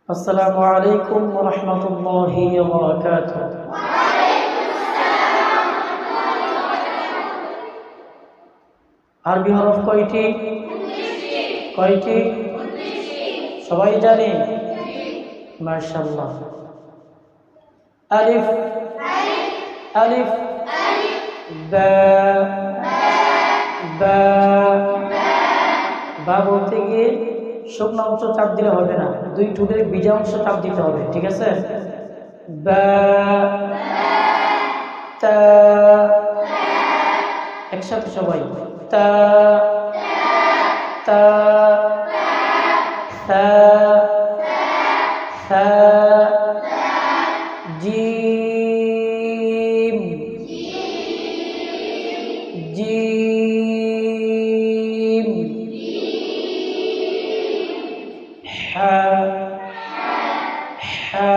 আসসালামু আলাইকুম ওয়া রাহমাতুল্লাহি ওয়া বারাকাতুহু। আরবি হরফ কয়টি? কয়টি? সবাই জানে? মাশাআল্লাহ। আলিফ, আলিফ, বা, বা, বা বলতে গিয়ে শুকনো অংশ চাপ দিলে হবে না, দুই ঠোঁটের বিজা অংশ চাপ দিতে হবে, ঠিক আছে? বা, তা, একসাথে সবাই, তা, তা, সা, সা, জিম, জিম, হা, হা,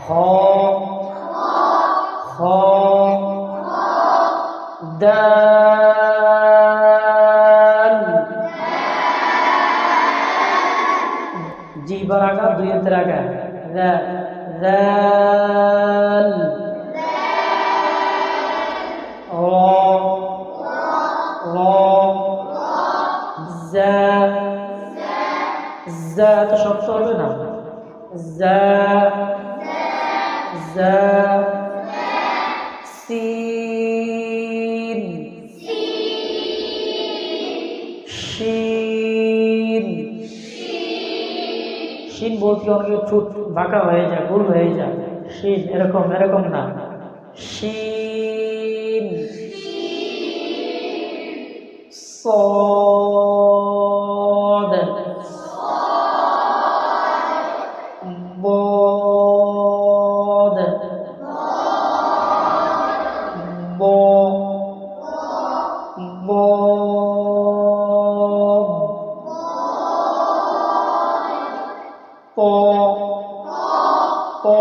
খ, খ, দাল, জিহ্বার আগা দুই হাতের আগা, রা, দাল, র, র, জা, জা তো শক্ত হবে না, জা, জা, সিন, শিন, শিন বলতে অনেকে ঠোঁট বাঁকা হয়ে যায়, গোল হয়ে যায়, শিন এরকম এরকম না, শিন, صاد ضاد ضاد ضاد طا طا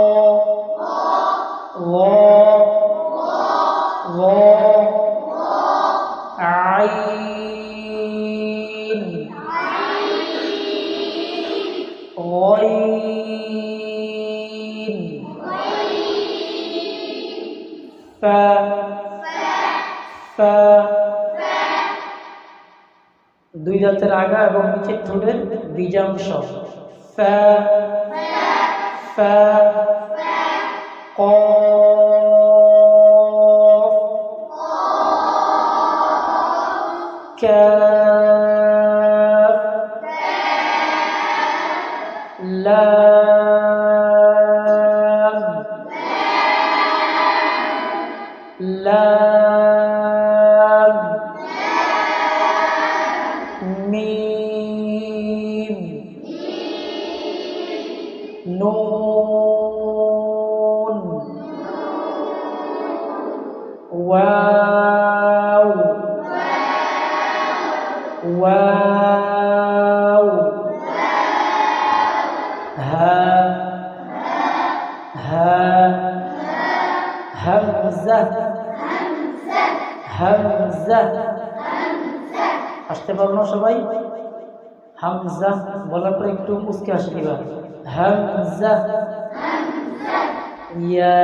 ظا ظا عين غين فا ফা, দুই দাঁতের আগা এবং নিচের ঠোঁটের বীজাংশ, ফা, ফা, কফ, কাফ, লাম, লাম, মিম, নুন, ওয়াও, ওয়াও, হা, হা, হামজা, হামজা, আসতে পারো না সবাই? হামজা বলার পরে একটু মুচকে আসে দিবা, হামজা, ইয়া